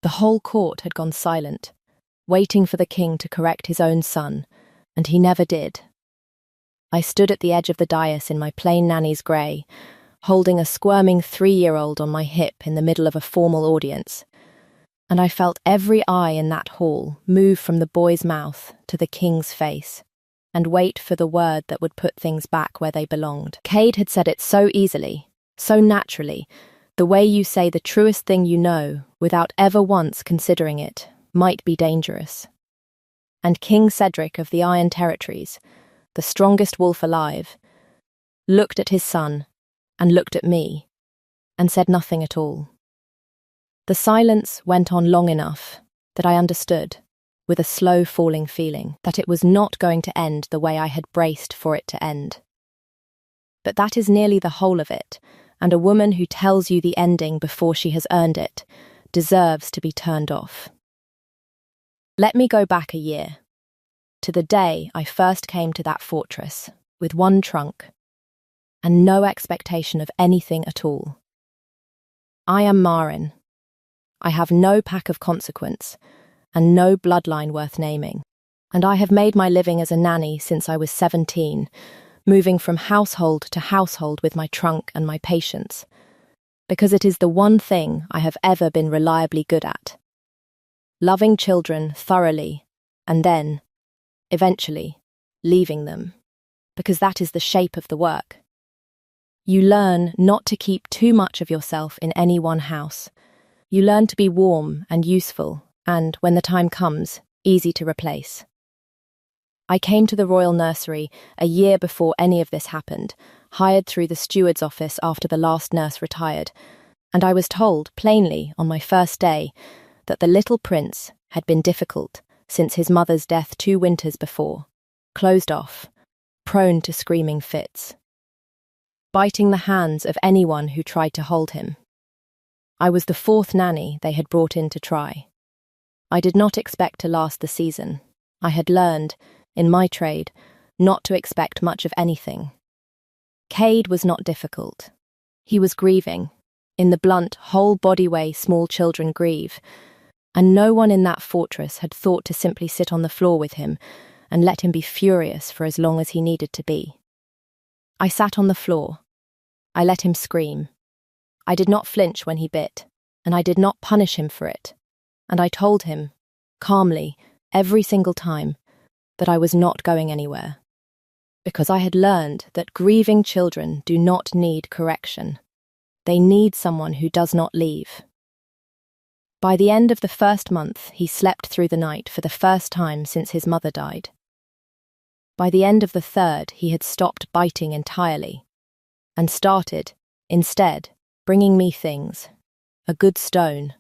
The whole court had gone silent, waiting for the king to correct his own son, and he never did. I stood at the edge of the dais in my plain nanny's grey, holding a squirming 3-year-old on my hip in the middle of a formal audience, and I felt every eye in that hall move from the boy's mouth to the king's face, and wait for the word that would put things back where they belonged. Cade had said it so easily, so naturally, the way you say the truest thing you know without ever once considering it might be dangerous. And King Cedric of the Iron Territories, the strongest wolf alive, looked at his son and looked at me and said nothing at all. The silence went on long enough that I understood, with a slow falling feeling, that it was not going to end the way I had braced for it to end. But that is nearly the whole of it, and a woman who tells you the ending before she has earned it deserves to be turned off. Let me go back a year, to the day I first came to that fortress, with one trunk, and no expectation of anything at all. I am Marin. I have no pack of consequence, and no bloodline worth naming, and I have made my living as a nanny since I was 17, moving from household to household with my trunk and my patience, because it is the one thing I have ever been reliably good at. Loving children thoroughly, and then, eventually, leaving them, because that is the shape of the work. You learn not to keep too much of yourself in any one house. You learn to be warm and useful, and, when the time comes, easy to replace. I came to the royal nursery a year before any of this happened, hired through the steward's office after the last nurse retired, and I was told, plainly, on my first day, that the little prince had been difficult since his mother's death 2 winters before, closed off, prone to screaming fits, biting the hands of anyone who tried to hold him. I was the 4th nanny they had brought in to try. I did not expect to last the season. I had learned, in my trade, not to expect much of anything. Cade was not difficult. He was grieving, in the blunt, whole-body way small children grieve, and no one in that fortress had thought to simply sit on the floor with him and let him be furious for as long as he needed to be. I sat on the floor. I let him scream. I did not flinch when he bit, and I did not punish him for it, and I told him, calmly, every single time, that I was not going anywhere, because I had learned that grieving children do not need correction. They need someone who does not leave. By the end of the 1st month, he slept through the night for the first time since his mother died. By the end of the 3rd, he had stopped biting entirely, and started, instead, bringing me things: a good stone,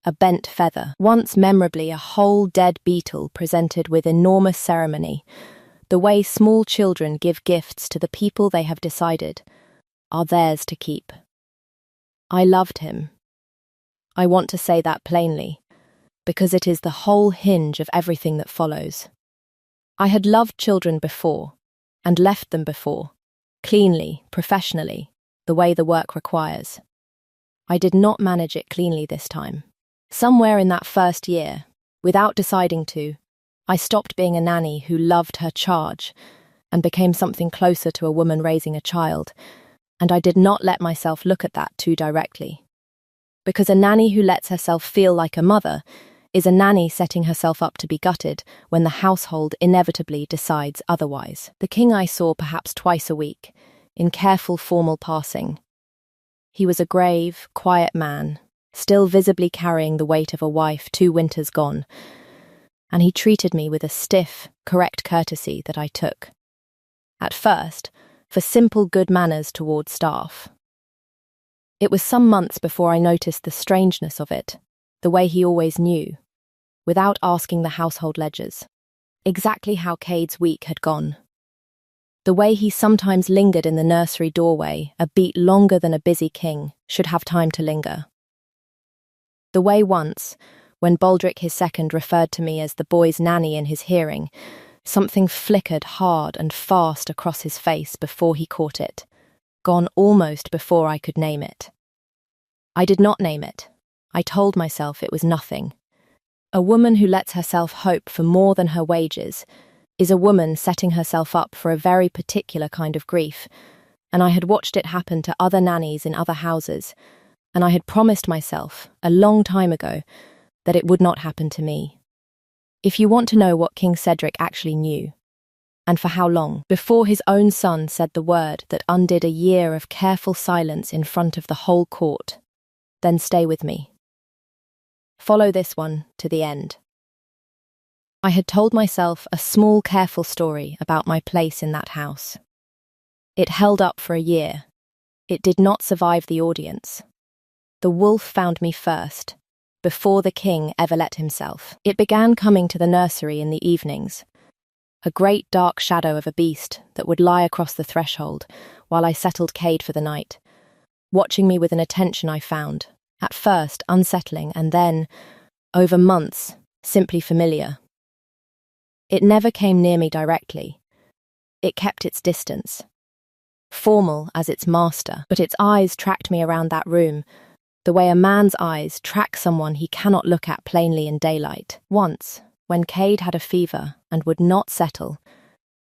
a bent feather, once memorably a whole dead beetle presented with enormous ceremony, the way small children give gifts to the people they have decided are theirs to keep. I loved him. I want to say that plainly, because it is the whole hinge of everything that follows. I had loved children before, and left them before, cleanly, professionally, the way the work requires. I did not manage it cleanly this time. Somewhere in that 1st year, without deciding to, I stopped being a nanny who loved her charge and became something closer to a woman raising a child, and I did not let myself look at that too directly. Because a nanny who lets herself feel like a mother is a nanny setting herself up to be gutted when the household inevitably decides otherwise. The king I saw perhaps twice a week, in careful formal passing. He was a grave, quiet man, still visibly carrying the weight of a wife 2 winters gone, and he treated me with a stiff, correct courtesy that I took. At first, for simple good manners toward staff. It was some months before I noticed the strangeness of it, the way he always knew, without asking the household ledgers, exactly how Cade's week had gone. The way he sometimes lingered in the nursery doorway a beat longer than a busy king should have time to linger. The way once, when Baldric II referred to me as the boy's nanny in his hearing, something flickered hard and fast across his face before he caught it, gone almost before I could name it. I did not name it. I told myself it was nothing. A woman who lets herself hope for more than her wages is a woman setting herself up for a very particular kind of grief, and I had watched it happen to other nannies in other houses, and I had promised myself, a long time ago, that it would not happen to me. If you want to know what King Cedric actually knew, and for how long, before his own son said the word that undid a year of careful silence in front of the whole court, then stay with me. Follow this one to the end. I had told myself a small, careful story about my place in that house. It held up for a year. It did not survive the audience. The wolf found me first, before the king ever let himself. It began coming to the nursery in the evenings, a great dark shadow of a beast that would lie across the threshold while I settled Cade for the night, watching me with an attention I found, at first unsettling and then, over months, simply familiar. It never came near me directly. It kept its distance, formal as its master, but its eyes tracked me around that room, the way a man's eyes track someone he cannot look at plainly in daylight. Once, when Cade had a fever and would not settle,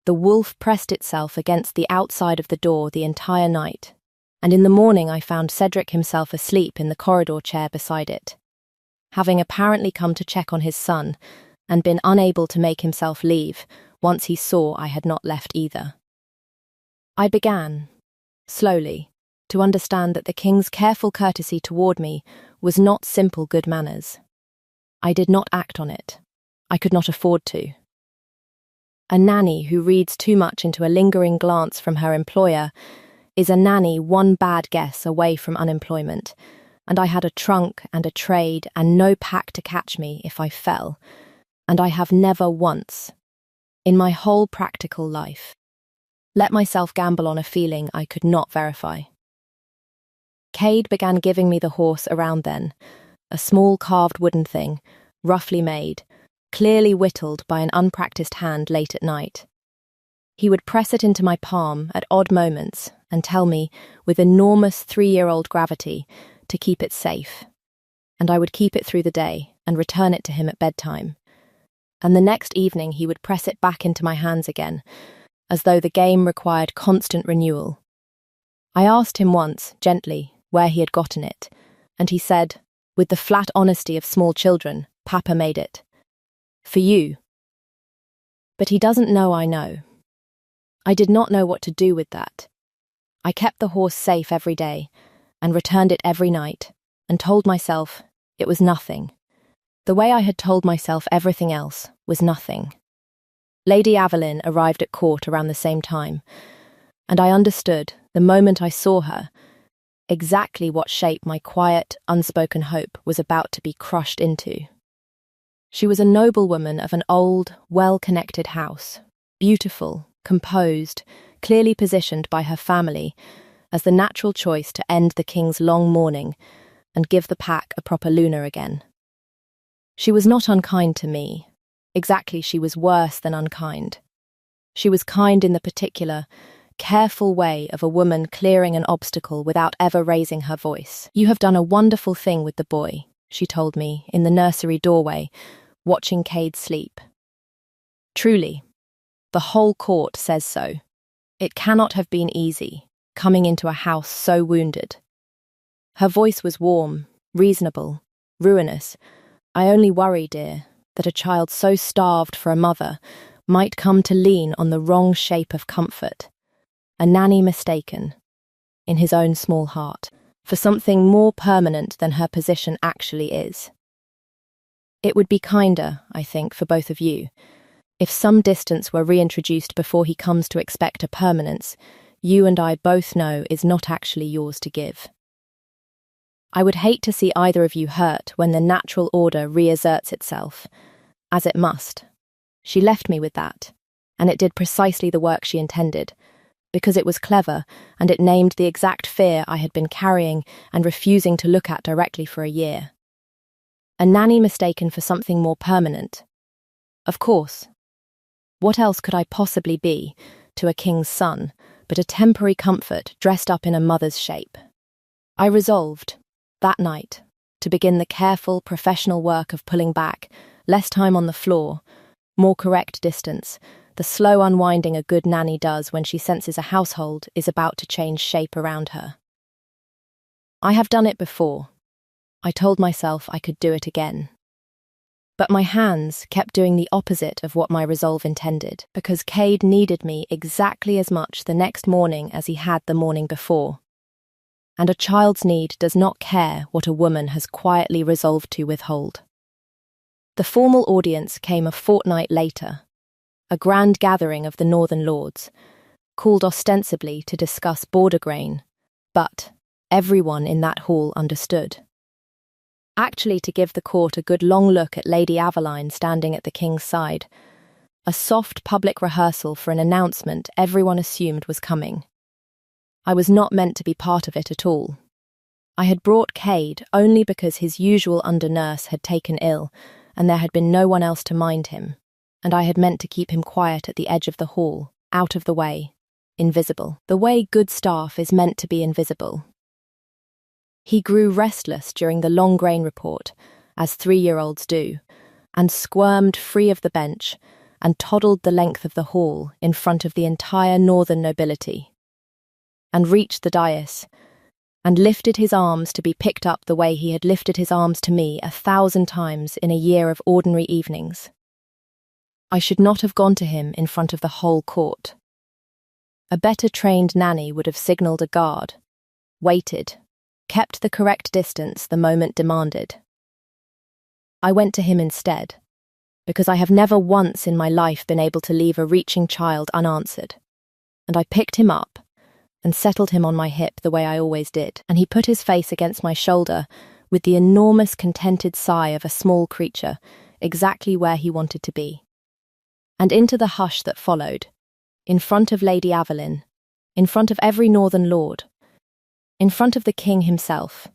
the wolf pressed itself against the outside of the door the entire night, and in the morning I found Cedric himself asleep in the corridor chair beside it, having apparently come to check on his son and been unable to make himself leave once he saw I had not left either. I began, slowly, to understand that the king's careful courtesy toward me was not simple good manners. I did not act on it. I could not afford to. A nanny who reads too much into a lingering glance from her employer is a nanny one bad guess away from unemployment, and I had a trunk and a trade and no pack to catch me if I fell, and I have never once, in my whole practical life, let myself gamble on a feeling I could not verify. Cade began giving me the horse around then, a small carved wooden thing, roughly made, clearly whittled by an unpracticed hand late at night. He would press it into my palm at odd moments and tell me, with enormous 3-year-old gravity, to keep it safe, and I would keep it through the day and return it to him at bedtime. And the next evening he would press it back into my hands again, as though the game required constant renewal. I asked him once, gently, where he had gotten it, and he said, with the flat honesty of small children, "Papa made it. For you." But he doesn't know I know. I did not know what to do with that. I kept the horse safe every day, and returned it every night, and told myself it was nothing. The way I had told myself everything else was nothing. Lady Aveline arrived at court around the same time, and I understood, the moment I saw her, exactly what shape my quiet, unspoken hope was about to be crushed into. She was a noblewoman of an old, well-connected house, beautiful, composed, clearly positioned by her family as the natural choice to end the king's long mourning and give the pack a proper lunar again. She was not unkind to me. Exactly, she was worse than unkind. She was kind in the particular, careful way of a woman clearing an obstacle without ever raising her voice. "You have done a wonderful thing with the boy," she told me in the nursery doorway, watching Cade sleep. "Truly, the whole court says so. It cannot have been easy, coming into a house so wounded." Her voice was warm, reasonable, ruinous. "I only worry, dear, that a child so starved for a mother might come to lean on the wrong shape of comfort, a nanny mistaken, in his own small heart, for something more permanent than her position actually is. It would be kinder, I think, for both of you, if some distance were reintroduced before he comes to expect a permanence you and I both know is not actually yours to give. I would hate to see either of you hurt when the natural order reasserts itself, as it must. She left me with that, and it did precisely the work she intended, because it was clever and it named the exact fear I had been carrying and refusing to look at directly for a year. A nanny mistaken for something more permanent. Of course. What else could I possibly be, to a king's son, but a temporary comfort dressed up in a mother's shape? I resolved, that night, to begin the careful, professional work of pulling back, less time on the floor, more correct distance, the slow unwinding a good nanny does when she senses a household is about to change shape around her. I have done it before. I told myself I could do it again. But my hands kept doing the opposite of what my resolve intended, because Cade needed me exactly as much the next morning as he had the morning before. And a child's need does not care what a woman has quietly resolved to withhold. The formal audience came a fortnight later, a grand gathering of the Northern Lords, called ostensibly to discuss border grain, but everyone in that hall understood. Actually, to give the court a good long look at Lady Aveline standing at the king's side, a soft public rehearsal for an announcement everyone assumed was coming. I was not meant to be part of it at all. I had brought Cade only because his usual under-nurse had taken ill, and there had been no one else to mind him, and I had meant to keep him quiet at the edge of the hall, out of the way, invisible, the way good staff is meant to be invisible. He grew restless during the long grain report, as 3-year-olds do, and squirmed free of the bench and toddled the length of the hall in front of the entire northern nobility, and reached the dais, and lifted his arms to be picked up the way he had lifted his arms to me 1,000 times in a year of ordinary evenings. I should not have gone to him in front of the whole court. A better trained nanny would have signalled a guard, waited, kept the correct distance the moment demanded. I went to him instead, because I have never once in my life been able to leave a reaching child unanswered, and I picked him up and settled him on my hip the way I always did, and he put his face against my shoulder with the enormous contented sigh of a small creature, exactly where he wanted to be. And into the hush that followed, in front of Lady Aveline, in front of every northern lord, in front of the king himself,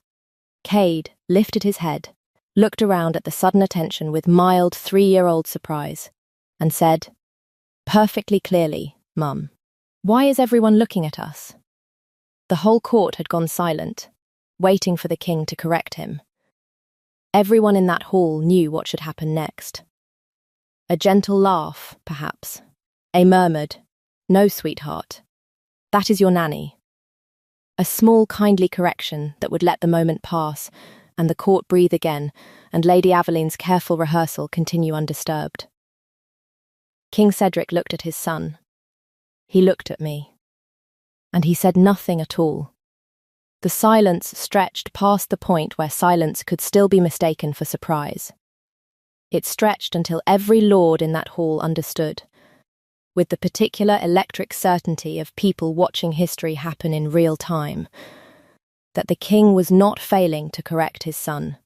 Cade lifted his head, looked around at the sudden attention with mild 3-year-old surprise, and said, perfectly clearly, Mum, why is everyone looking at us? The whole court had gone silent, waiting for the king to correct him. Everyone in that hall knew what should happen next. A gentle laugh, perhaps. A murmured, no, sweetheart. That is your nanny. A small kindly correction that would let the moment pass, and the court breathe again, and Lady Aveline's careful rehearsal continue undisturbed. King Cedric looked at his son. He looked at me. And he said nothing at all. The silence stretched past the point where silence could still be mistaken for surprise. It stretched until every lord in that hall understood, with the particular electric certainty of people watching history happen in real time, that the king was not failing to correct his son.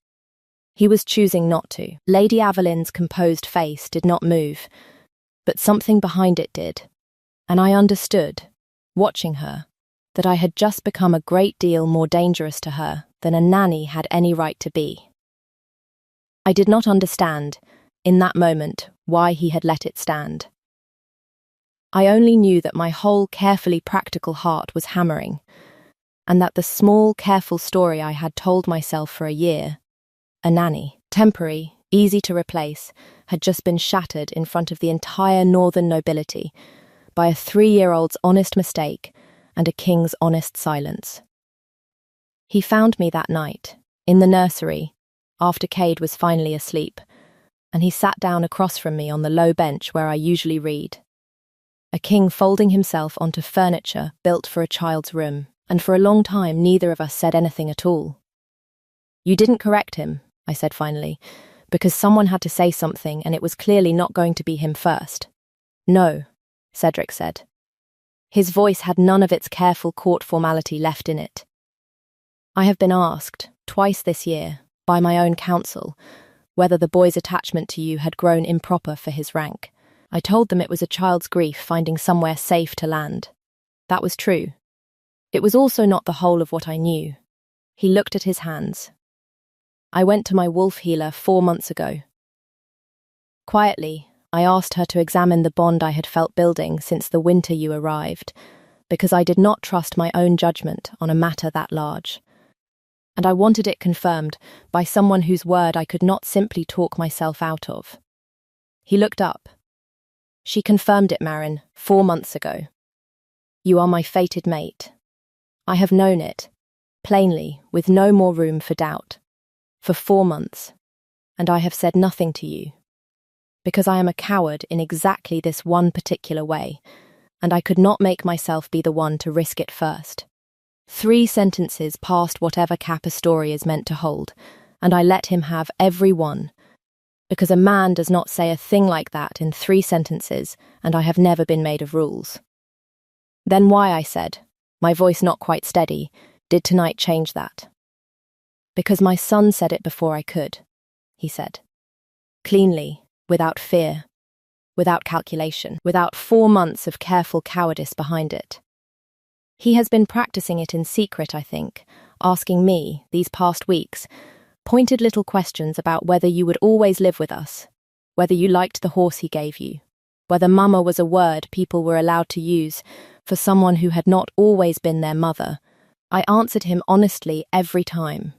He was choosing not to. Lady Aveline's composed face did not move, but something behind it did, and I understood, watching her, that I had just become a great deal more dangerous to her than a nanny had any right to be. I did not understand, in that moment, why he had let it stand. I only knew that my whole carefully practical heart was hammering, and that the small, careful story I had told myself for a year, a nanny, temporary, easy to replace, had just been shattered in front of the entire northern nobility by a 3-year-old's honest mistake and a king's honest silence. He found me that night, in the nursery, after Cade was finally asleep, and he sat down across from me on the low bench where I usually read. A king folding himself onto furniture built for a child's room, and for a long time neither of us said anything at all. You didn't correct him, I said finally, because someone had to say something and it was clearly not going to be him first. No, Cedric said. His voice had none of its careful court formality left in it. I have been asked, twice this year, by my own counsel, whether the boy's attachment to you had grown improper for his rank. I told them it was a child's grief finding somewhere safe to land. That was true. It was also not the whole of what I knew. He looked at his hands. I went to my wolf healer 4 months ago. Quietly, I asked her to examine the bond I had felt building since the winter you arrived, because I did not trust my own judgment on a matter that large. and I wanted it confirmed by someone whose word I could not simply talk myself out of. He looked up. She confirmed it, Marin, 4 months ago. You are my fated mate. I have known it, plainly, with no more room for doubt, for 4 months, and I have said nothing to you, because I am a coward in exactly this one particular way, and I could not make myself be the one to risk it first. 3 sentences past whatever cap a story is meant to hold, and I let him have every one, because a man does not say a thing like that in 3 sentences, and I have never been made of rules. Then why, I said, my voice not quite steady, did tonight change that? Because my son said it before I could, he said. Cleanly, without fear, without calculation, without 4 months of careful cowardice behind it. He has been practicing it in secret, I think, asking me, these past weeks, pointed little questions about whether you would always live with us, whether you liked the horse he gave you, whether mama was a word people were allowed to use for someone who had not always been their mother. I answered him honestly every time,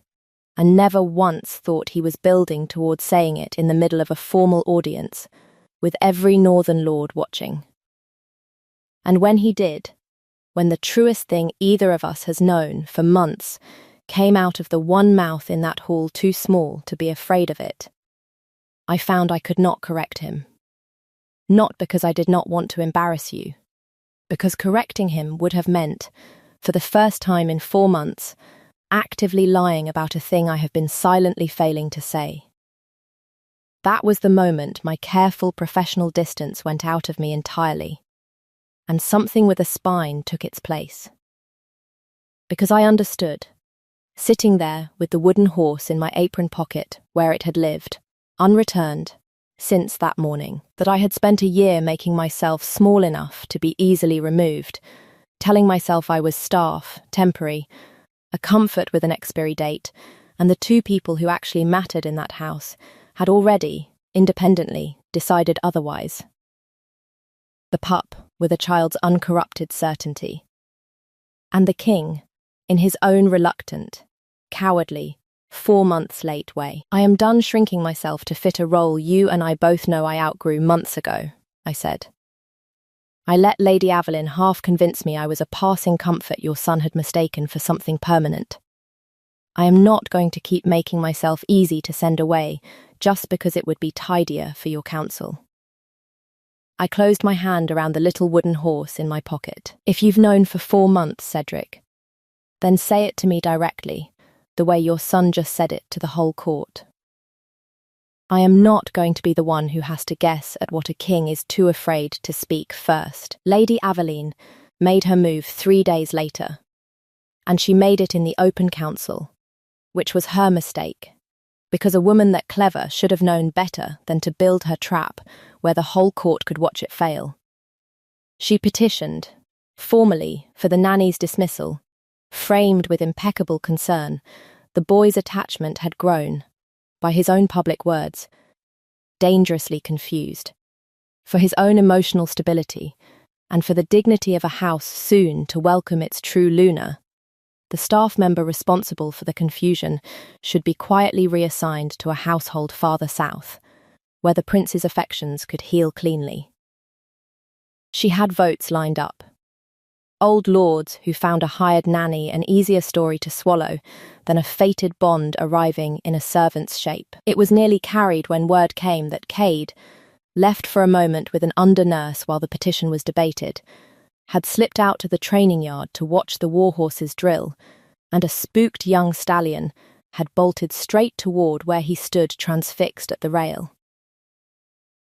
and never once thought he was building towards saying it in the middle of a formal audience, with every northern lord watching. And when he did, when the truest thing either of us has known for months came out of the one mouth in that hall too small to be afraid of it, I found I could not correct him. Not because I did not want to embarrass you, because correcting him would have meant, for the first time in 4 months, actively lying about a thing I have been silently failing to say. That was the moment my careful professional distance went out of me entirely, and something with a spine took its place. Because I understood, sitting there with the wooden horse in my apron pocket where it had lived, unreturned, since that morning, that I had spent a year making myself small enough to be easily removed, telling myself I was staff, temporary, a comfort with an expiry date, and the 2 people who actually mattered in that house had already, independently, decided otherwise. The pup with a child's uncorrupted certainty. And the king, in his own reluctant, cowardly, 4 months late way. I am done shrinking myself to fit a role you and I both know I outgrew months ago, I said. I let Lady Aveline half convince me I was a passing comfort your son had mistaken for something permanent. I am not going to keep making myself easy to send away just because it would be tidier for your counsel. I closed my hand around the little wooden horse in my pocket. If you've known for 4 months, Cedric, then say it to me directly, the way your son just said it to the whole court. I am not going to be the one who has to guess at what a king is too afraid to speak first. Lady Aveline made her move 3 days later, and she made it in the open council, which was her mistake, because a woman that clever should have known better than to build her trap where the whole court could watch it fail. She petitioned, formally, for the nanny's dismissal. Framed with impeccable concern, the boy's attachment had grown, by his own public words, dangerously confused. For his own emotional stability, and for the dignity of a house soon to welcome its true Luna, the staff member responsible for the confusion should be quietly reassigned to a household farther south, where the prince's affections could heal cleanly. She had votes lined up. Old lords who found a hired nanny an easier story to swallow than a fated bond arriving in a servant's shape. It was nearly carried when word came that Cade, left for a moment with an under-nurse while the petition was debated, had slipped out to the training yard to watch the warhorses drill, and a spooked young stallion had bolted straight toward where he stood transfixed at the rail.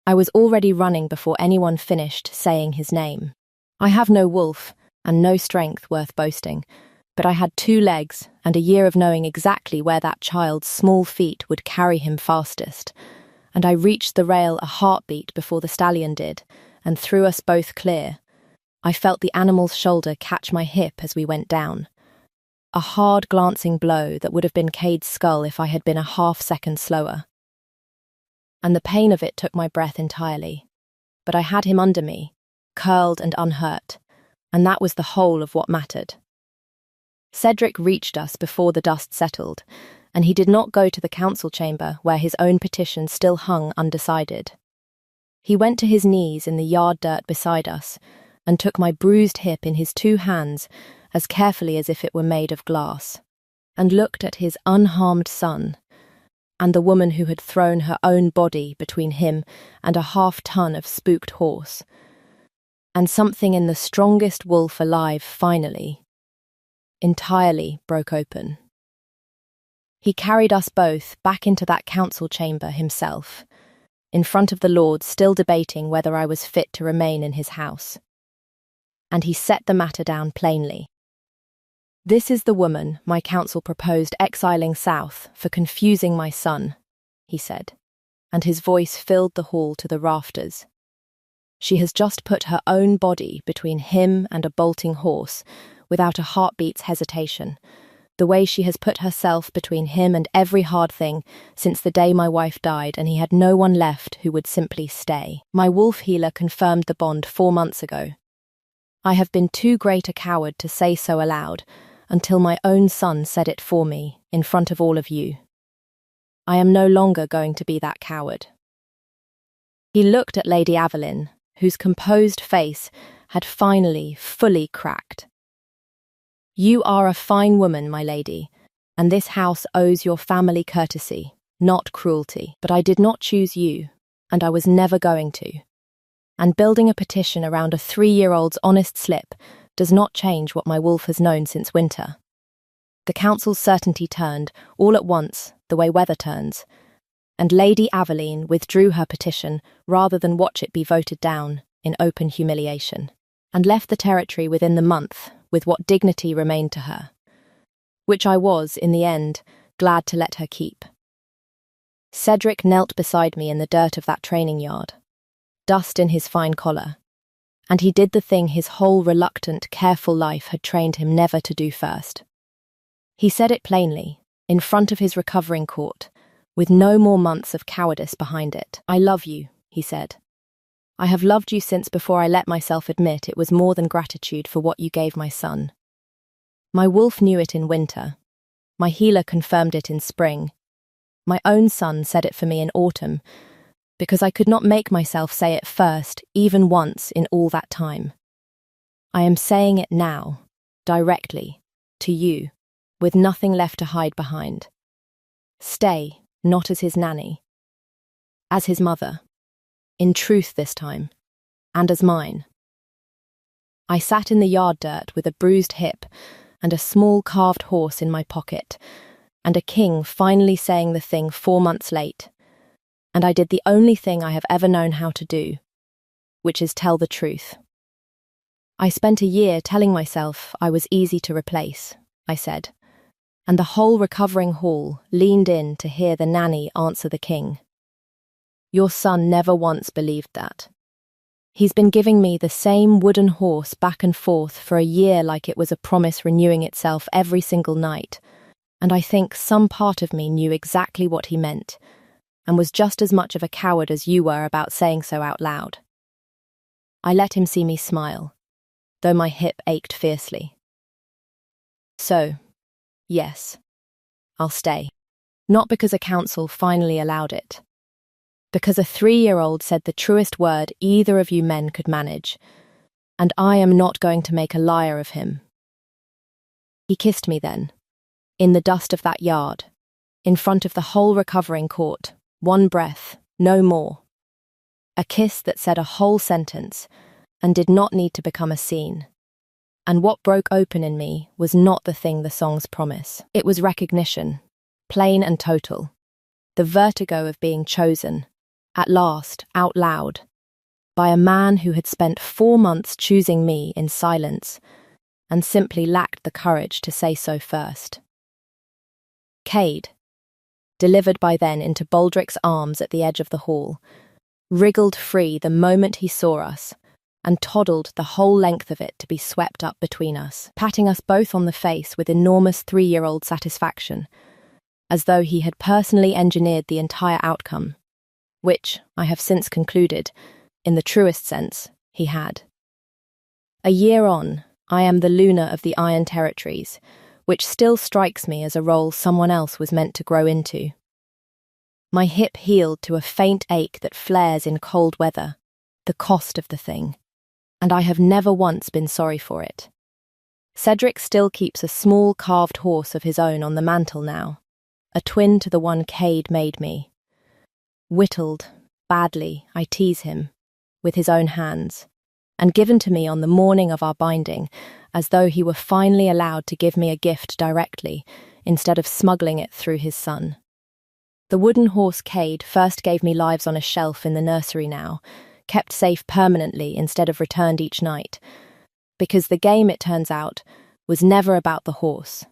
I was already running before anyone finished saying his name. I have no wolf, and no strength worth boasting, but I had 2 legs and a year of knowing exactly where that child's small feet would carry him fastest, and I reached the rail a heartbeat before the stallion did, and threw us both clear. I felt the animal's shoulder catch my hip as we went down. A hard glancing blow that would have been Cade's skull if I had been a half-second slower. And the pain of it took my breath entirely, but I had him under me, curled and unhurt, and that was the whole of what mattered. Cedric reached us before the dust settled, and he did not go to the council chamber where his own petition still hung undecided. He went to his knees in the yard dirt beside us and took my bruised hip in his 2 hands as carefully as if it were made of glass, and looked at his unharmed son and the woman who had thrown her own body between him and a half-ton of spooked horse. And something in the strongest wolf alive finally, entirely broke open. He carried us both back into that council chamber himself, in front of the lords still debating whether I was fit to remain in his house. And he set the matter down plainly. "This is the woman my council proposed exiling south for confusing my son," he said, and his voice filled the hall to the rafters. "She has just put her own body between him and a bolting horse, without a heartbeat's hesitation, the way she has put herself between him and every hard thing since the day my wife died and he had no one left who would simply stay. My wolf healer confirmed the bond 4 months ago. I have been too great a coward to say so aloud, until my own son said it for me, in front of all of you. I am no longer going to be that coward." He looked at Lady Aveline, whose composed face had finally fully cracked. "You are a fine woman, my lady, and this house owes your family courtesy, not cruelty. But I did not choose you, and I was never going to. And building a petition around a 3-year-old's honest slip does not change what my wolf has known since winter." The council's certainty turned, all at once, the way weather turns, and Lady Aveline withdrew her petition rather than watch it be voted down in open humiliation, and left the territory within the month with what dignity remained to her, which I was, in the end, glad to let her keep. Cedric knelt beside me in the dirt of that training yard, dust in his fine collar, and he did the thing his whole reluctant, careful life had trained him never to do first. He said it plainly, in front of his recovering court, with no more months of cowardice behind it. "I love you," he said. "I have loved you since before I let myself admit it was more than gratitude for what you gave my son. My wolf knew it in winter. My healer confirmed it in spring. My own son said it for me in autumn, because I could not make myself say it first, even once in all that time. I am saying it now, directly, to you, with nothing left to hide behind. Stay, not as his nanny. As his mother. In truth this time. And as mine." I sat in the yard dirt with a bruised hip and a small carved horse in my pocket, and a king finally saying the thing 4 months late. And I did the only thing I have ever known how to do, which is tell the truth. "I spent a year telling myself I was easy to replace," I said, and the whole recovering hall leaned in to hear the nanny answer the king. "Your son never once believed that. He's been giving me the same wooden horse back and forth for a year like it was a promise renewing itself every single night, and I think some part of me knew exactly what he meant, and was just as much of a coward as you were about saying so out loud." I let him see me smile, though my hip ached fiercely. "So, yes, I'll stay. Not because a council finally allowed it. Because a 3-year-old said the truest word either of you men could manage, and I am not going to make a liar of him." He kissed me then, in the dust of that yard, in front of the whole recovering court, 1 breath, no more. A kiss that said a whole sentence, and did not need to become a scene. And what broke open in me was not the thing the songs promise. It was recognition, plain and total. The vertigo of being chosen, at last, out loud, by a man who had spent 4 months choosing me in silence, and simply lacked the courage to say so first. Cade, delivered by then into Baldric's arms at the edge of the hall, wriggled free the moment he saw us, and toddled the whole length of it to be swept up between us, patting us both on the face with enormous 3-year-old satisfaction, as though he had personally engineered the entire outcome, which, I have since concluded, in the truest sense, he had. A year on, I am the Luna of the Iron Territories, which still strikes me as a role someone else was meant to grow into. My hip healed to a faint ache that flares in cold weather, the cost of the thing, and I have never once been sorry for it. Cedric still keeps a small carved horse of his own on the mantel now, a twin to the one Cade made me. Whittled, badly, I tease him, with his own hands, and given to me on the morning of our binding, as though he were finally allowed to give me a gift directly, instead of smuggling it through his son. The wooden horse Cade first gave me lives on a shelf in the nursery now, kept safe permanently instead of returned each night, because the game, it turns out, was never about the horse.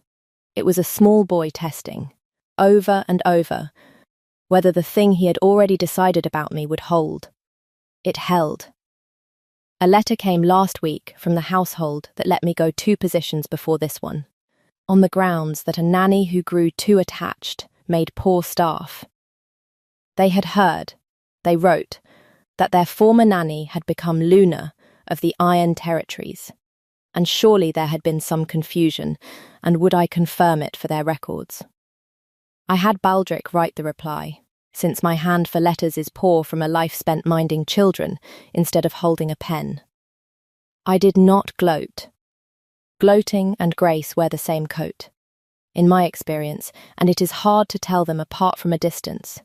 It was a small boy testing, over and over, whether the thing he had already decided about me would hold. It held. A letter came last week from the household that let me go 2 positions before this one, on the grounds that a nanny who grew too attached made poor staff. They had heard, they wrote, that their former nanny had become Luna of the Iron Territories, and surely there had been some confusion, and would I confirm it for their records? I had Baldric write the reply, since my hand for letters is poor from a life spent minding children instead of holding a pen. I did not gloat. Gloating and grace wear the same coat, in my experience, and it is hard to tell them apart from a distance.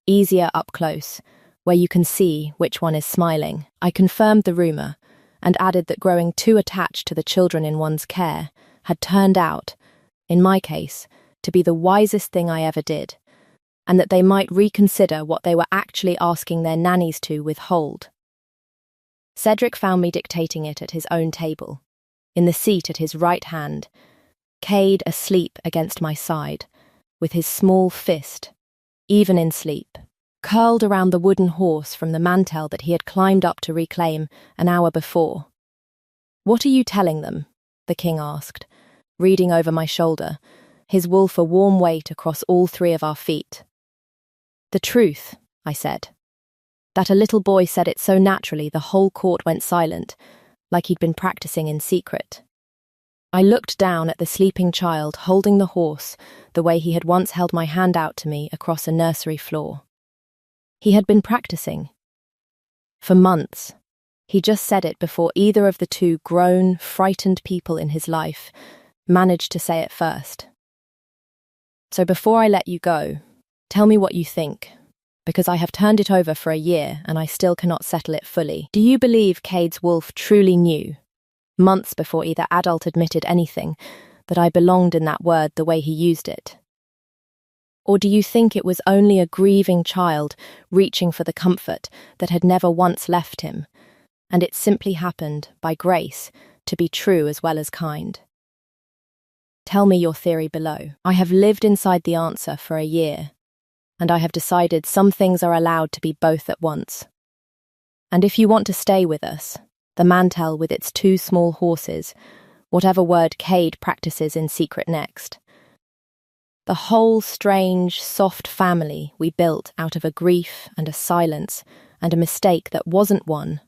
Easier up close, where you can see which one is smiling. I confirmed the rumour, and added that growing too attached to the children in one's care had turned out, in my case, to be the wisest thing I ever did, and that they might reconsider what they were actually asking their nannies to withhold. Cedric found me dictating it at his own table, in the seat at his right hand, Cade asleep against my side, with his small fist, even in sleep, curled around the wooden horse from the mantel that he had climbed up to reclaim an hour before. "What are you telling them?" the king asked, reading over my shoulder, his wolf a warm weight across all 3 of our feet. "The truth," I said. That a little boy said it so naturally the whole court went silent, like he'd been practicing in secret. I looked down at the sleeping child holding the horse the way he had once held my hand out to me across a nursery floor. He had been practicing. For months. He just said it before either of the 2 grown, frightened people in his life managed to say it first. "So before I let you go, tell me what you think, because I have turned it over for a year and I still cannot settle it fully. Do you believe Cade's wolf truly knew, months before either adult admitted anything, that I belonged in that word the way he used it? Or do you think it was only a grieving child reaching for the comfort that had never once left him, and it simply happened, by grace, to be true as well as kind? Tell me your theory below. I have lived inside the answer for a year, and I have decided some things are allowed to be both at once. And if you want to stay with us, the mantel with its 2 small horses, whatever word Cade practices in secret next. The whole strange, soft family we built out of a grief and a silence and a mistake that wasn't one.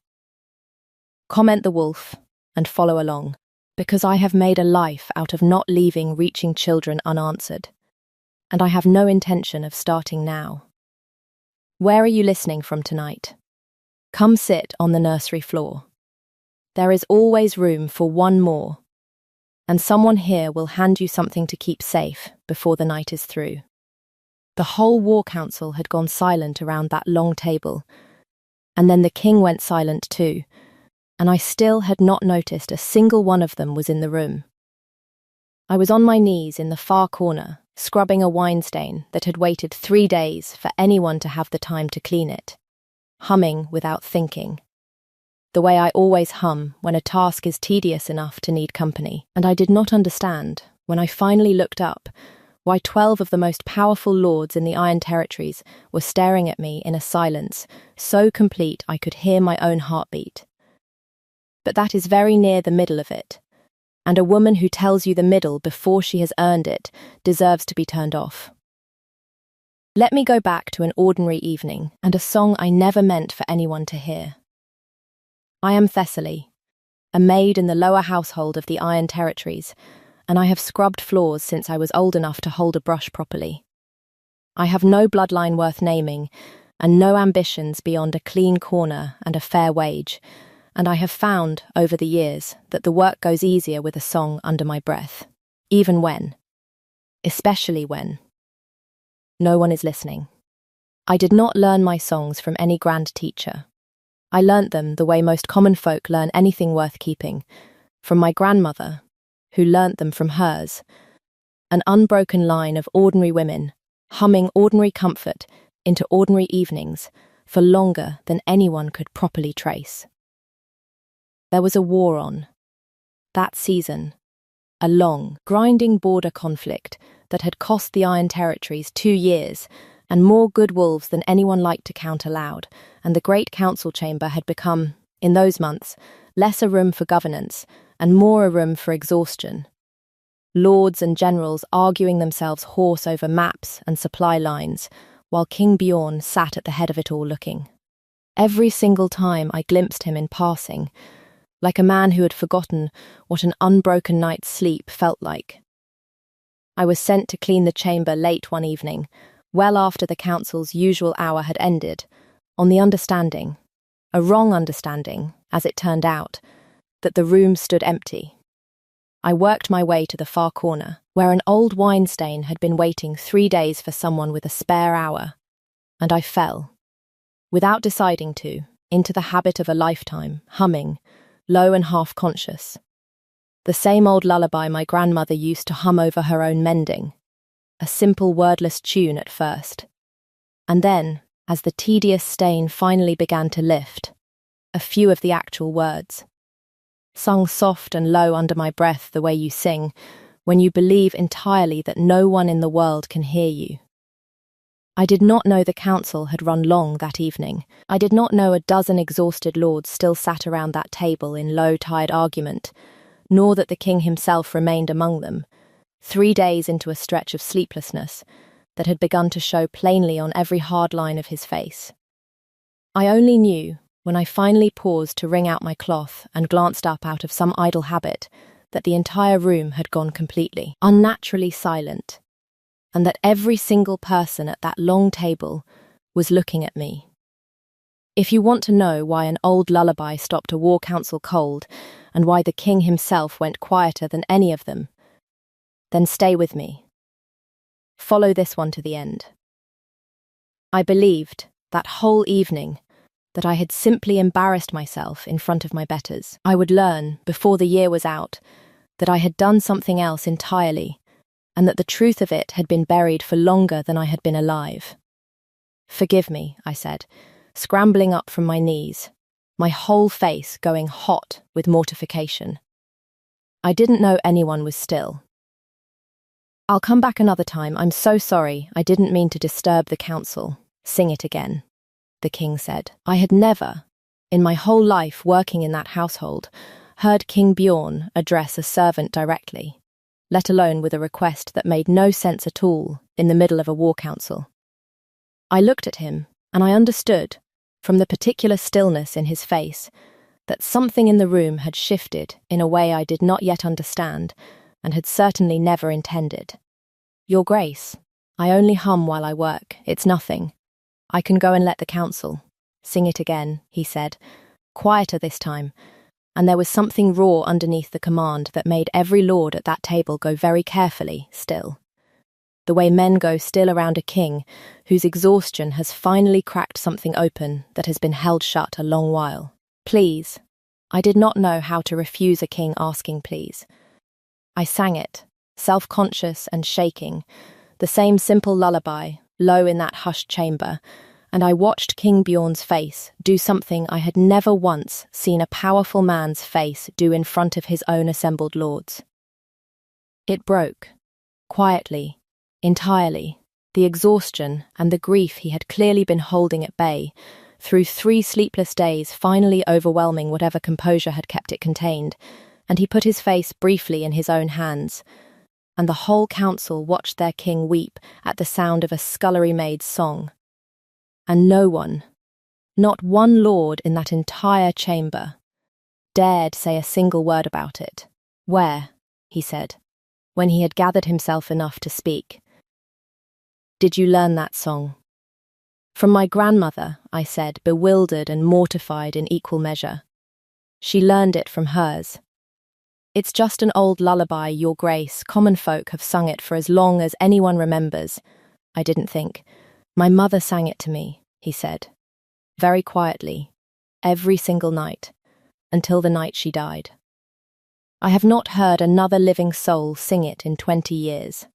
Comment the wolf and follow along, because I have made a life out of not leaving reaching children unanswered, and I have no intention of starting now. Where are you listening from tonight? Come sit on the nursery floor. There is always room for one more, and someone here will hand you something to keep safe before the night is through. The whole war council had gone silent around that long table, and then the king went silent too, and I still had not noticed a single one of them was in the room. I was on my knees in the far corner, scrubbing a wine stain that had waited 3 days for anyone to have the time to clean it, humming without thinking. The way I always hum when a task is tedious enough to need company, and I did not understand, when I finally looked up, why 12 of the most powerful lords in the Iron Territories were staring at me in a silence so complete I could hear my own heartbeat. But that is very near the middle of it, and a woman who tells you the middle before she has earned it deserves to be turned off. Let me go back to an ordinary evening and a song I never meant for anyone to hear. I am Thessaly, a maid in the lower household of the Iron Territories, and I have scrubbed floors since I was old enough to hold a brush properly. I have no bloodline worth naming, and no ambitions beyond a clean corner and a fair wage, and I have found, over the years, that the work goes easier with a song under my breath, especially when, no one is listening. I did not learn my songs from any grand teacher. I learnt them the way most common folk learn anything worth keeping, from my grandmother, who learnt them from hers, an unbroken line of ordinary women, humming ordinary comfort into ordinary evenings for longer than anyone could properly trace. There was a war on, that season, a long, grinding border conflict that had cost the Iron Territories 2 years and more good wolves than anyone liked to count aloud, and the great council chamber had become, in those months, less a room for governance and more a room for exhaustion. Lords and generals arguing themselves hoarse over maps and supply lines, while King Bjorn sat at the head of it all looking. Every single time I glimpsed him in passing, like a man who had forgotten what an unbroken night's sleep felt like. I was sent to clean the chamber late one evening, well after the council's usual hour had ended, on the understanding, a wrong understanding, as it turned out, that the room stood empty. I worked my way to the far corner, where an old wine stain had been waiting 3 days for someone with a spare hour, and I fell, without deciding to, into the habit of a lifetime, humming, low and half-conscious. The same old lullaby my grandmother used to hum over her own mending, a simple wordless tune at first. And then, as the tedious stain finally began to lift, a few of the actual words, sung soft and low under my breath the way you sing, when you believe entirely that no one in the world can hear you. I did not know the council had run long that evening. I did not know a dozen exhausted lords still sat around that table in low, tired argument, nor that the king himself remained among them, 3 days into a stretch of sleeplessness that had begun to show plainly on every hard line of his face. I only knew, when I finally paused to wring out my cloth and glanced up out of some idle habit, that the entire room had gone completely, unnaturally silent, and that every single person at that long table was looking at me. If you want to know why an old lullaby stopped a war council cold, and why the king himself went quieter than any of them, then stay with me. Follow this one to the end. I believed, that whole evening, that I had simply embarrassed myself in front of my betters. I would learn, before the year was out, that I had done something else entirely, and that the truth of it had been buried for longer than I had been alive. Forgive me, I said, scrambling up from my knees, my whole face going hot with mortification. I didn't know anyone was still. I'll come back another time. I'm so sorry. I didn't mean to disturb the council. Sing it again, the king said. I had never, in my whole life working in that household, heard King Bjorn address a servant directly, let alone with a request that made no sense at all in the middle of a war council. I looked at him, and I understood, from the particular stillness in his face, that something in the room had shifted in a way I did not yet understand, and had certainly never intended. Your Grace, I only hum while I work. It's nothing. I can go and let the council. Sing it again, he said, quieter this time, and there was something raw underneath the command that made every lord at that table go very carefully, still. The way men go still around a king whose exhaustion has finally cracked something open that has been held shut a long while. Please. I did not know how to refuse a king asking please. I sang it, self-conscious and shaking, the same simple lullaby, low in that hushed chamber, and I watched King Bjorn's face do something I had never once seen a powerful man's face do in front of his own assembled lords. It broke, quietly, entirely, the exhaustion and the grief he had clearly been holding at bay, through 3 sleepless days finally overwhelming whatever composure had kept it contained, and he put his face briefly in his own hands, and the whole council watched their king weep at the sound of a scullery-maid's song. And no one, not one lord in that entire chamber, dared say a single word about it. Where? He said. when he had gathered himself enough to speak. "Did you learn that song?" "From my grandmother," I said, bewildered and mortified in equal measure. "She learned it from hers." "It's just an old lullaby, Your Grace. Common folk have sung it for as long as anyone remembers." I didn't think. "My mother sang it to me," he said, very quietly, every single night, until the night she died. I have not heard another living soul sing it in 20 years.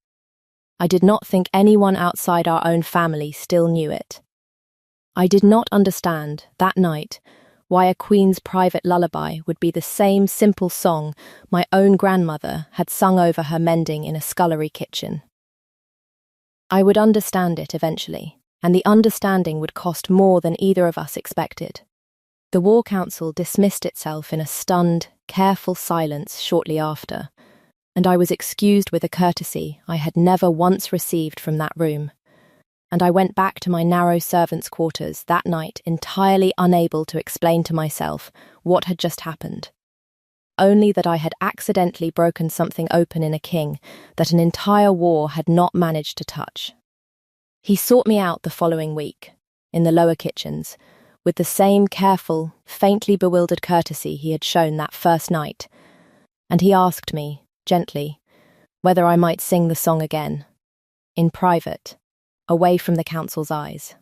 I did not think anyone outside our own family still knew it. I did not understand, that night, why a queen's private lullaby would be the same simple song my own grandmother had sung over her mending in a scullery kitchen. I would understand it eventually, and the understanding would cost more than either of us expected. The War Council dismissed itself in a stunned, careful silence shortly after, and I was excused with a courtesy I had never once received from that room. And I went back to my narrow servants' quarters that night entirely unable to explain to myself what had just happened. Only that I had accidentally broken something open in a king that an entire war had not managed to touch. He sought me out the following week, in the lower kitchens, with the same careful, faintly bewildered courtesy he had shown that first night, and he asked me, gently, whether I might sing the song again, in private, away from the council's eyes.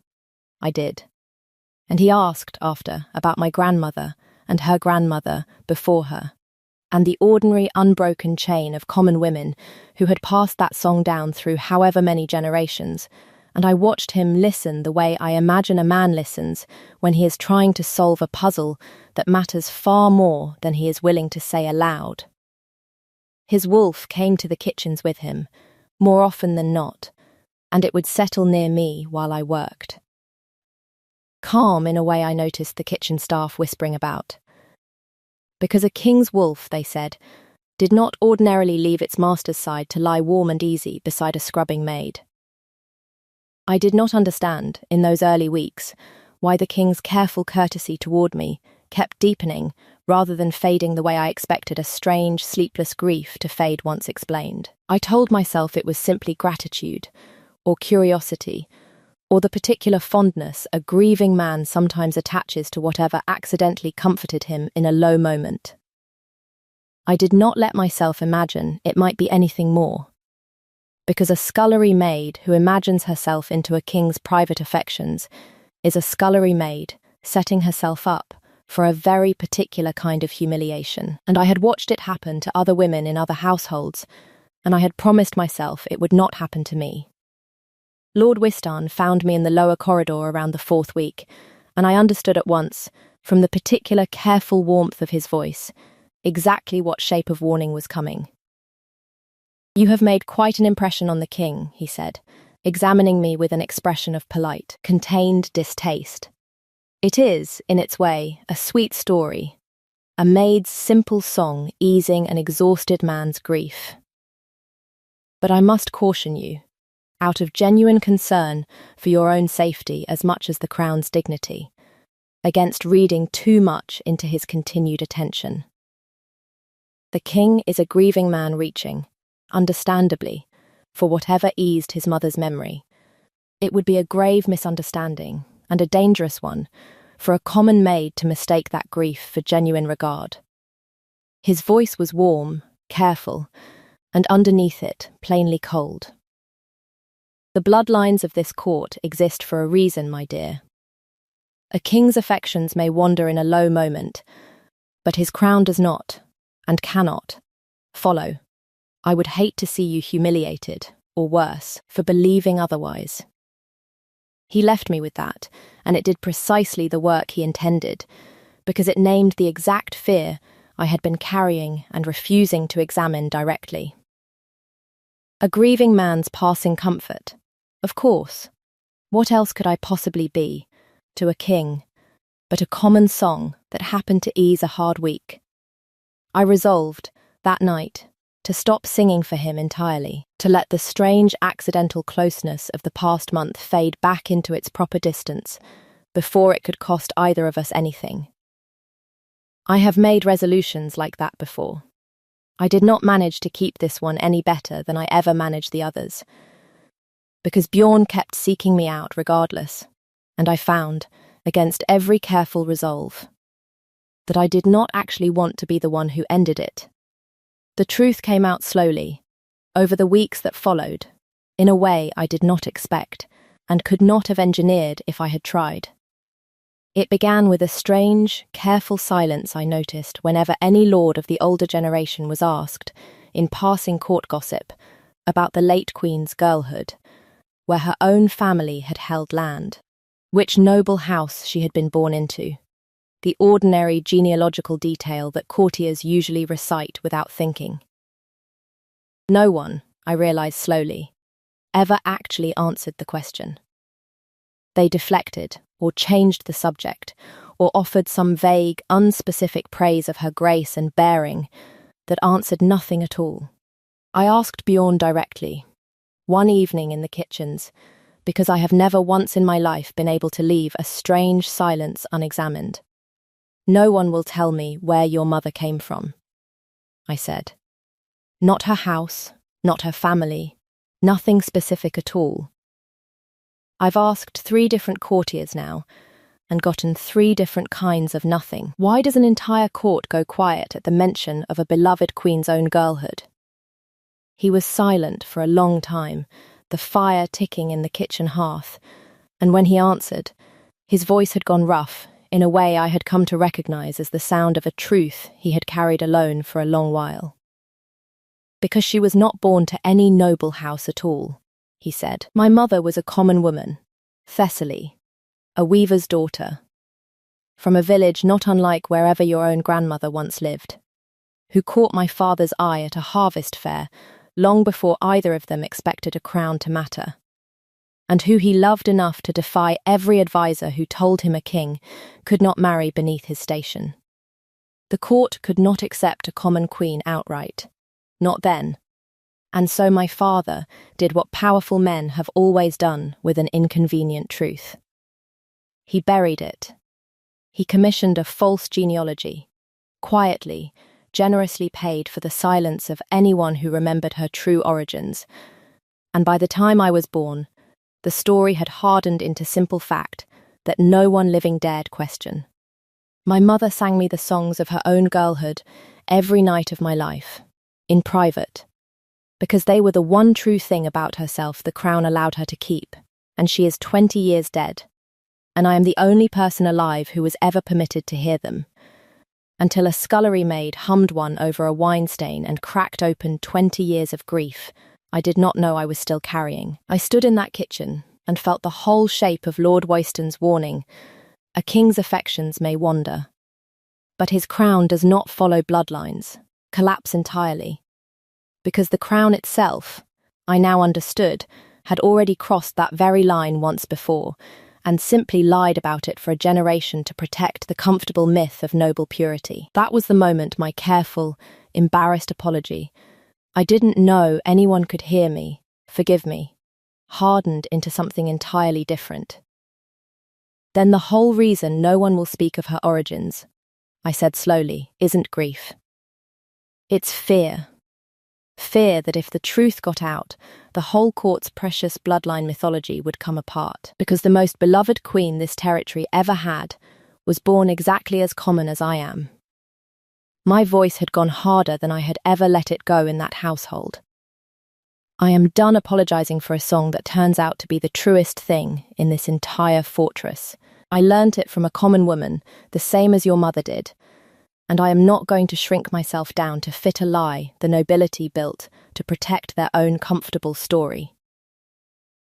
I did. And he asked, after, about my grandmother and her grandmother before her, and the ordinary unbroken chain of common women who had passed that song down through however many generations, and I watched him listen the way I imagine a man listens when he is trying to solve a puzzle that matters far more than he is willing to say aloud. His wolf came to the kitchens with him, more often than not, and it would settle near me while I worked. Calm in a way I noticed the kitchen staff whispering about. Because a king's wolf, they said, did not ordinarily leave its master's side to lie warm and easy beside a scrubbing maid. I did not understand, in those early weeks, why the king's careful courtesy toward me kept deepening rather than fading the way I expected a strange, sleepless grief to fade once explained. I told myself it was simply gratitude, or curiosity, or the particular fondness a grieving man sometimes attaches to whatever accidentally comforted him in a low moment. I did not let myself imagine it might be anything more, because a scullery maid who imagines herself into a king's private affections is a scullery maid setting herself up for a very particular kind of humiliation, and I had watched it happen to other women in other households, and I had promised myself it would not happen to me. Lord Wistarn found me in the lower corridor around the 4th week, and I understood at once, from the particular careful warmth of his voice, exactly what shape of warning was coming. "You have made quite an impression on the king," he said, examining me with an expression of polite, contained distaste. "It is, in its way, a sweet story, a maid's simple song easing an exhausted man's grief. But I must caution you, out of genuine concern for your own safety as much as the crown's dignity, against reading too much into his continued attention. The king is a grieving man reaching, understandably, for whatever eased his mother's memory. It would be a grave misunderstanding, and a dangerous one, for a common maid to mistake that grief for genuine regard. His voice was warm, careful, and underneath it, plainly cold. The bloodlines of this court exist for a reason, my dear. A king's affections may wander in a low moment, but his crown does not, and cannot, follow. I would hate to see you humiliated, or worse, for believing otherwise." He left me with that, and it did precisely the work he intended, because it named the exact fear I had been carrying and refusing to examine directly. A grieving man's passing comfort. Of course. What else could I possibly be, to a king, but a common song that happened to ease a hard week? I resolved, that night, to stop singing for him entirely, to let the strange accidental closeness of the past month fade back into its proper distance, before it could cost either of us anything. I have made resolutions like that before. I did not manage to keep this one any better than I ever managed the others, because Bjorn kept seeking me out regardless, and I found, against every careful resolve, that I did not actually want to be the one who ended it. The truth came out slowly, over the weeks that followed, in a way I did not expect, and could not have engineered if I had tried. It began with a strange, careful silence I noticed whenever any lord of the older generation was asked, in passing court gossip, about the late Queen's girlhood, where her own family had held land, which noble house she had been born into, the ordinary genealogical detail that courtiers usually recite without thinking. No one, I realized slowly, ever actually answered the question. They deflected, or changed the subject, or offered some vague, unspecific praise of her grace and bearing that answered nothing at all. I asked Bjorn directly, one evening in the kitchens, because I have never once in my life been able to leave a strange silence unexamined. "No one will tell me where your mother came from," I said. "Not her house, not her family, nothing specific at all. I've asked 3 different courtiers now, and gotten 3 different kinds of nothing. Why does an entire court go quiet at the mention of a beloved queen's own girlhood?" He was silent for a long time, the fire ticking in the kitchen hearth, and when he answered, his voice had gone rough, in a way I had come to recognize as the sound of a truth he had carried alone for a long while. "Because she was not born to any noble house at all," he said. "My mother was a common woman, Thessaly, a weaver's daughter, from a village not unlike wherever your own grandmother once lived, who caught my father's eye at a harvest fair long before either of them expected a crown to matter, and who he loved enough to defy every adviser who told him a king could not marry beneath his station. The court could not accept a common queen outright, not then, and so my father did what powerful men have always done with an inconvenient truth. He buried it. He commissioned a false genealogy, quietly, generously paid for the silence of anyone who remembered her true origins, and by the time I was born, the story had hardened into simple fact that no one living dared question. My mother sang me the songs of her own girlhood every night of my life, in private, because they were the one true thing about herself the crown allowed her to keep, and she is 20 years dead, and I am the only person alive who was ever permitted to hear them, until a scullery maid hummed one over a wine stain and cracked open 20 years of grief I did not know I was still carrying. I stood in that kitchen and felt the whole shape of Lord Woyston's warning, "A king's affections may wander, but his crown does not follow bloodlines, collapse entirely," because the crown itself, I now understood, had already crossed that very line once before, and simply lied about it for a generation to protect the comfortable myth of noble purity. That was the moment my careful, embarrassed apology, "I didn't know anyone could hear me, forgive me," hardened into something entirely different. "Then the whole reason no one will speak of her origins," I said slowly, "isn't grief. It's fear. Fear that if the truth got out, the whole court's precious bloodline mythology would come apart, because the most beloved queen this territory ever had was born exactly as common as I am." My voice had gone harder than I had ever let it go in that household. I am done apologizing for a song that turns out to be the truest thing in this entire fortress. I learnt it from a common woman, the same as your mother did, and I am not going to shrink myself down to fit a lie the nobility built to protect their own comfortable story.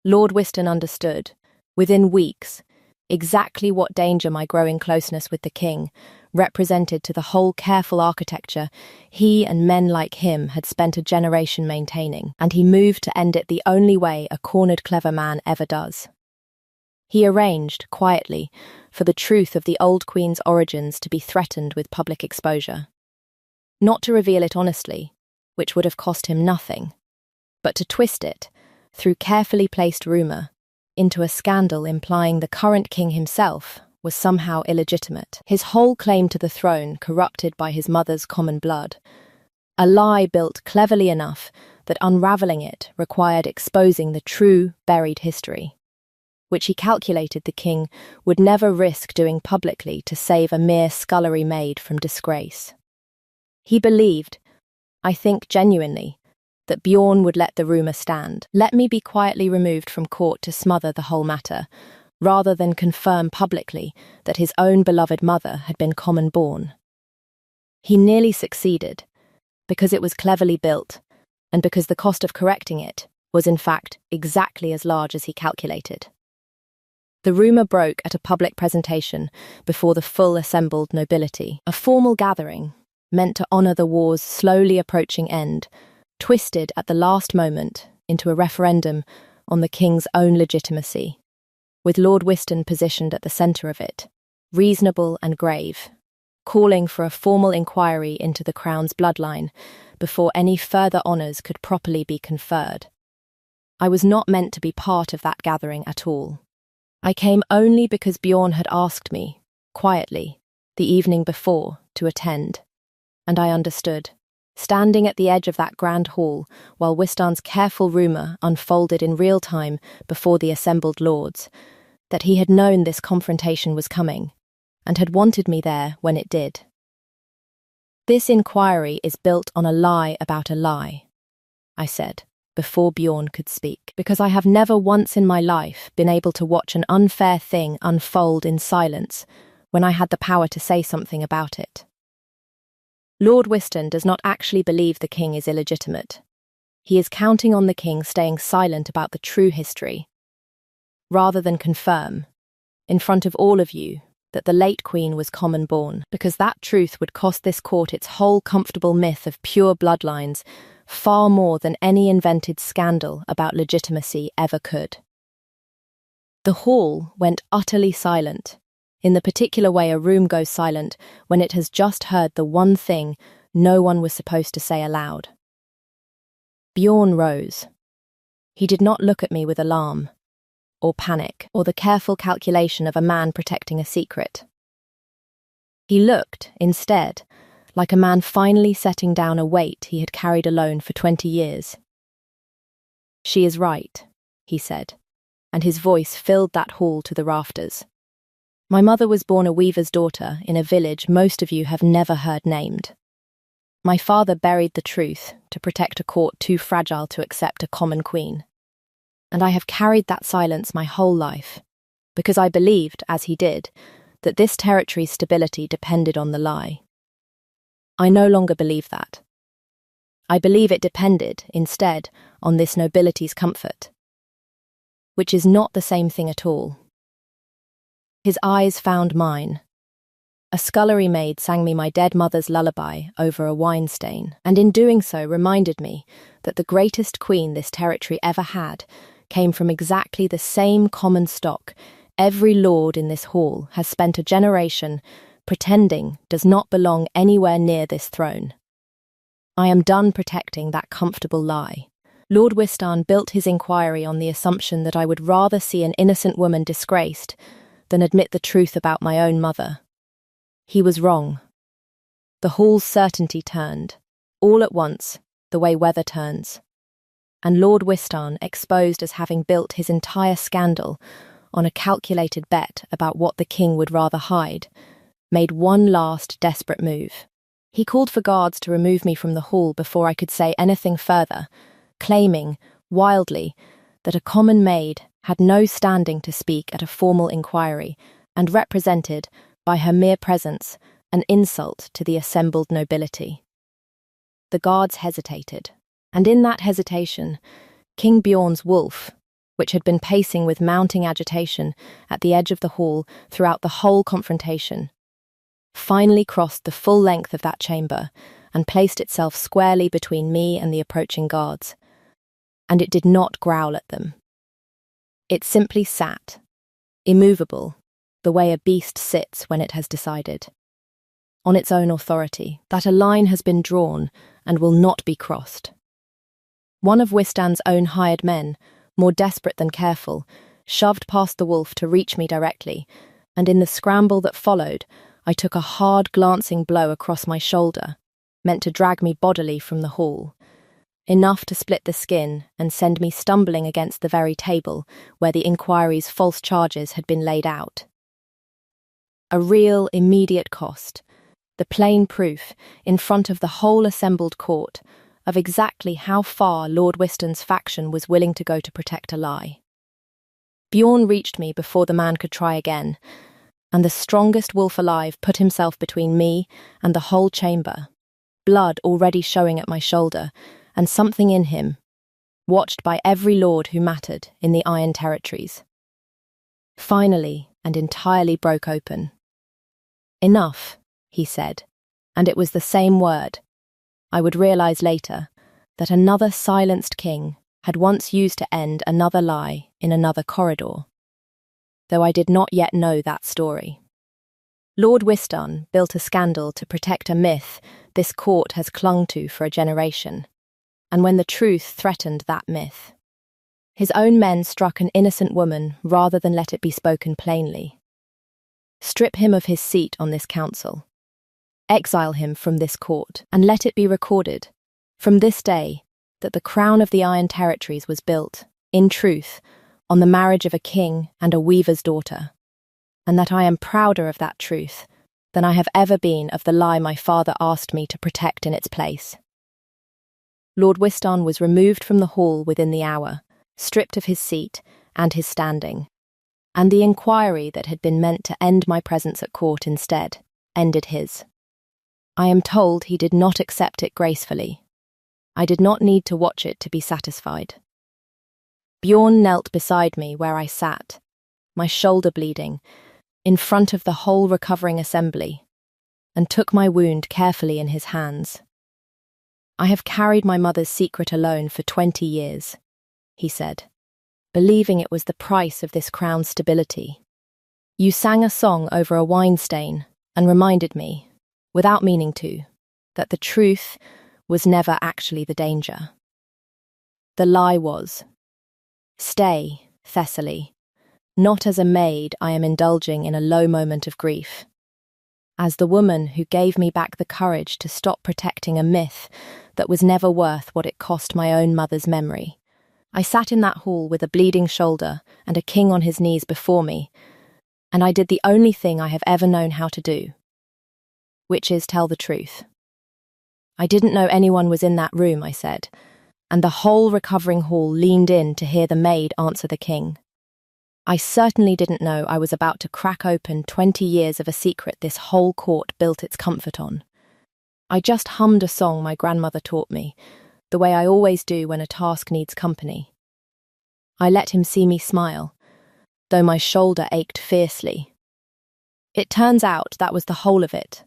Lord Wyston understood, within weeks, exactly what danger my growing closeness with the king represented to the whole careful architecture he and men like him had spent a generation maintaining, and he moved to end it the only way a cornered clever man ever does. He arranged, quietly, for the truth of the old queen's origins to be threatened with public exposure. Not to reveal it honestly, which would have cost him nothing, but to twist it, through carefully placed rumour, into a scandal implying the current king himself was somehow illegitimate, his whole claim to the throne corrupted by his mother's common blood, A lie built cleverly enough that unravelling it required exposing the true, buried history, which he calculated the king would never risk doing publicly to save a mere scullery maid from disgrace. He believed, I think genuinely, that Bjorn would let the rumour stand, let me be quietly removed from court to smother the whole matter, rather than confirm publicly that his own beloved mother had been common born. He nearly succeeded, because it was cleverly built, and because the cost of correcting it was in fact exactly as large as he calculated. The rumour broke at a public presentation before the full assembled nobility, a formal gathering meant to honour the war's slowly approaching end, twisted at the last moment into a referendum on the king's own legitimacy, with Lord Wiston positioned at the centre of it, reasonable and grave, calling for a formal inquiry into the crown's bloodline before any further honours could properly be conferred. I was not meant to be part of that gathering at all. I came only because Bjorn had asked me, quietly, the evening before, to attend, and I understood, standing at the edge of that grand hall while Wiston's careful rumour unfolded in real time before the assembled lords, that he had known this confrontation was coming, and had wanted me there when it did. This inquiry is built on a lie about a lie, I said, before Bjorn could speak, because I have never once in my life been able to watch an unfair thing unfold in silence when I had the power to say something about it. Lord Wiston does not actually believe the king is illegitimate. He is counting on the king staying silent about the true history, rather than confirm, in front of all of you, that the late queen was common born, because that truth would cost this court its whole comfortable myth of pure bloodlines far more than any invented scandal about legitimacy ever could. The hall went utterly silent, in the particular way a room goes silent when it has just heard the one thing no one was supposed to say aloud. Bjorn rose. He did not look at me with alarm, or panic, or the careful calculation of a man protecting a secret. He looked, instead, like a man finally setting down a weight he had carried alone for 20 years. "She is right," he said, and his voice filled that hall to the rafters. "My mother was born a weaver's daughter in a village most of you have never heard named. My father buried the truth to protect a court too fragile to accept a common queen. And I have carried that silence my whole life, because I believed, as he did, that this territory's stability depended on the lie. I no longer believe that. I believe it depended, instead, on this nobility's comfort, which is not the same thing at all." His eyes found mine. A scullery maid sang me my dead mother's lullaby over a wine stain, and in doing so reminded me that the greatest queen this territory ever had came from exactly the same common stock every lord in this hall has spent a generation pretending does not belong anywhere near this throne. I am done protecting that comfortable lie. Lord Wiston built his inquiry on the assumption that I would rather see an innocent woman disgraced than admit the truth about my own mother. He was wrong. The hall's certainty turned, all at once, the way weather turns, and Lord Wiston, exposed as having built his entire scandal on a calculated bet about what the king would rather hide, made one last desperate move. He called for guards to remove me from the hall before I could say anything further, claiming, wildly, that a common maid had no standing to speak at a formal inquiry and represented, by her mere presence, an insult to the assembled nobility. The guards hesitated, and in that hesitation, King Bjorn's wolf, which had been pacing with mounting agitation at the edge of the hall throughout the whole confrontation, finally crossed the full length of that chamber and placed itself squarely between me and the approaching guards. And it did not growl at them. It simply sat, immovable, the way a beast sits when it has decided, on its own authority, that a line has been drawn and will not be crossed. One of Wiston's own hired men, more desperate than careful, shoved past the wolf to reach me directly, and in the scramble that followed, I took a hard glancing blow across my shoulder, meant to drag me bodily from the hall, enough to split the skin and send me stumbling against the very table where the inquiry's false charges had been laid out. A real, immediate cost, the plain proof, in front of the whole assembled court, of exactly how far Lord Wiston's faction was willing to go to protect a lie. Bjorn reached me before the man could try again, and the strongest wolf alive put himself between me and the whole chamber, blood already showing at my shoulder, and something in him, watched by every lord who mattered in the Iron Territories. Finally and entirely broke open. "Enough," he said, and it was the same word. I would realize later that another silenced king had once used to end another lie in another corridor, though I did not yet know that story. Lord Wiston built a scandal to protect a myth this court has clung to for a generation, and when the truth threatened that myth, his own men struck an innocent woman rather than let it be spoken plainly. Strip him of his seat on this council. Exile him from this court, and let it be recorded, from this day, that the crown of the Iron Territories was built, in truth, on the marriage of a king and a weaver's daughter, and that I am prouder of that truth than I have ever been of the lie my father asked me to protect in its place. Lord Wiston was removed from the hall within the hour, stripped of his seat and his standing, and the inquiry that had been meant to end my presence at court instead ended his. I am told he did not accept it gracefully. I did not need to watch it to be satisfied. Bjorn knelt beside me where I sat, my shoulder bleeding, in front of the whole recovering assembly, and took my wound carefully in his hands. "I have carried my mother's secret alone for 20 years, he said, believing it was the price of this crown's stability. You sang a song over a wine stain and reminded me, without meaning to, that the truth was never actually the danger. The lie was, stay, Thessaly, not as a maid I am indulging in a low moment of grief. As the woman who gave me back the courage to stop protecting a myth that was never worth what it cost my own mother's memory. I sat in that hall with a bleeding shoulder and a king on his knees before me, and I did the only thing I have ever known how to do, which is tell the truth. I didn't know anyone was in that room, I said, and the whole recovering hall leaned in to hear the maid answer the king. I certainly didn't know I was about to crack open 20 years of a secret this whole court built its comfort on. I just hummed a song my grandmother taught me, the way I always do when a task needs company. I let him see me smile, though my shoulder ached fiercely. It turns out that was the whole of it.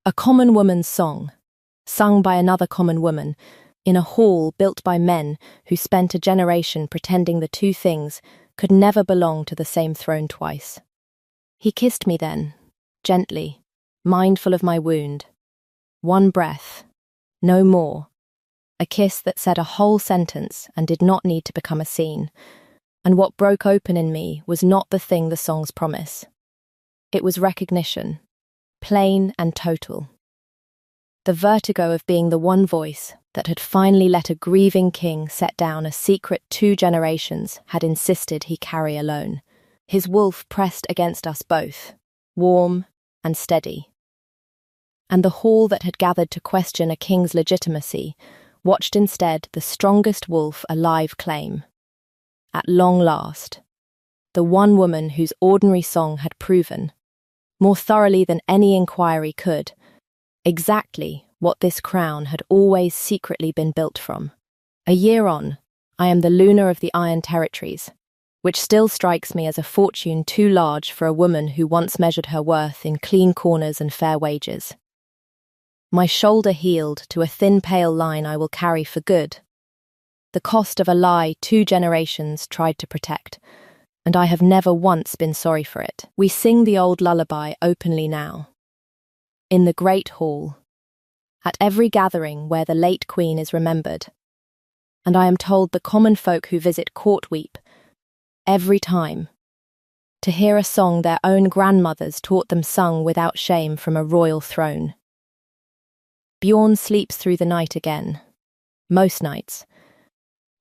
A common woman's song, sung by another common woman, in a hall built by men who spent a generation pretending the two things could never belong to the same throne twice. He kissed me then, gently, mindful of my wound. One breath, no more. A kiss that said a whole sentence and did not need to become a scene. And what broke open in me was not the thing the songs promise. It was recognition, plain and total. The vertigo of being the one voice that had finally let a grieving king set down a secret 2 generations had insisted he carry alone. His wolf pressed against us both, warm and steady. And the hall that had gathered to question a king's legitimacy watched instead the strongest wolf alive claim. At long last, the one woman whose ordinary song had proven, more thoroughly than any inquiry could, exactly what this crown had always secretly been built from. A year on, I am the Luna of the Iron Territories, which still strikes me as a fortune too large for a woman who once measured her worth in clean corners and fair wages. My shoulder healed to a thin pale line I will carry for good. The cost of a lie 2 generations tried to protect, and I have never once been sorry for it. We sing the old lullaby openly now. In the great hall, at every gathering where the late queen is remembered, and I am told the common folk who visit court weep, every time, to hear a song their own grandmothers taught them sung without shame from a royal throne. Bjorn sleeps through the night again. Most nights.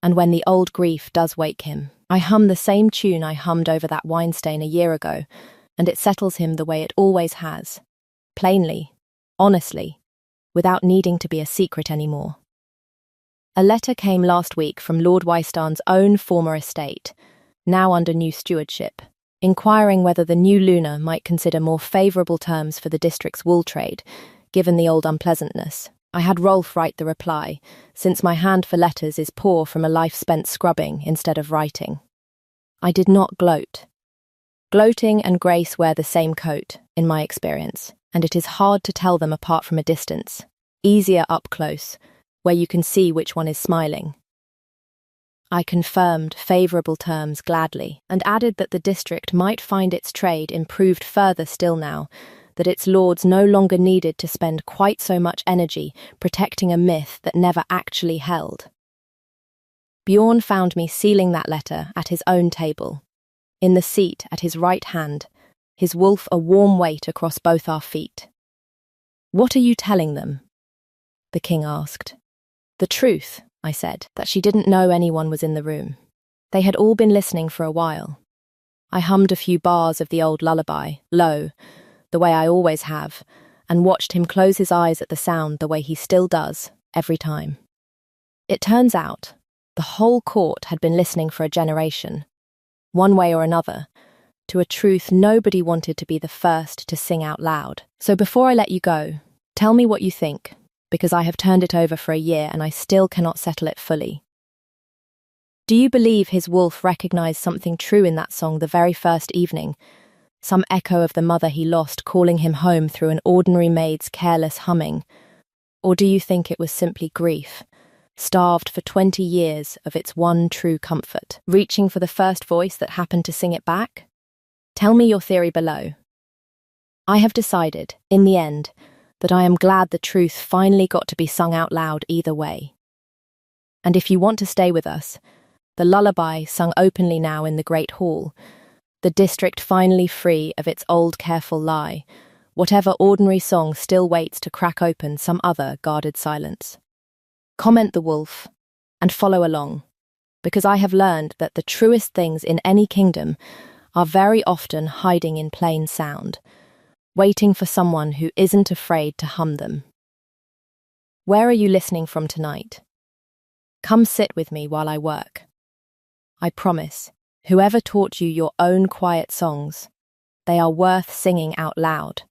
And when the old grief does wake him, I hum the same tune I hummed over that wine stain a year ago, and it settles him the way it always has. Plainly, honestly, without needing to be a secret anymore. A letter came last week from Lord Wystan's own former estate, now under new stewardship, inquiring whether the new Luna might consider more favourable terms for the district's wool trade, given the old unpleasantness. I had Rolf write the reply, since my hand for letters is poor from a life spent scrubbing instead of writing. I did not gloat. Gloating and grace wear the same coat, in my experience, and it is hard to tell them apart from a distance, easier up close, where you can see which one is smiling. I confirmed favourable terms gladly, and added that the district might find its trade improved further still now, that its lords no longer needed to spend quite so much energy protecting a myth that never actually held. Bjorn found me sealing that letter at his own table, in the seat at his right hand, his wolf a warm weight across both our feet. "What are you telling them?" the king asked. "The truth," I said, that she didn't know anyone was in the room. They had all been listening for a while. I hummed a few bars of the old lullaby, low, the way I always have, and watched him close his eyes at the sound the way he still does, every time. It turns out, the whole court had been listening for a generation, one way or another, to a truth nobody wanted to be the first to sing out loud. So before I let you go, tell me what you think, because I have turned it over for a year and I still cannot settle it fully. Do you believe his wolf recognized something true in that song the very first evening? Some echo of the mother he lost calling him home through an ordinary maid's careless humming? Or do you think it was simply grief, starved for 20 years of its one true comfort, reaching for the first voice that happened to sing it back? Tell me your theory below. I have decided, in the end, that I am glad the truth finally got to be sung out loud either way. And if you want to stay with us, the lullaby sung openly now in the Great Hall, the district finally free of its old careful lie, whatever ordinary song still waits to crack open some other guarded silence. Comment the wolf, and follow along, because I have learned that the truest things in any kingdom are very often hiding in plain sound, waiting for someone who isn't afraid to hum them. Where are you listening from tonight? Come sit with me while I work. I promise, whoever taught you your own quiet songs, they are worth singing out loud.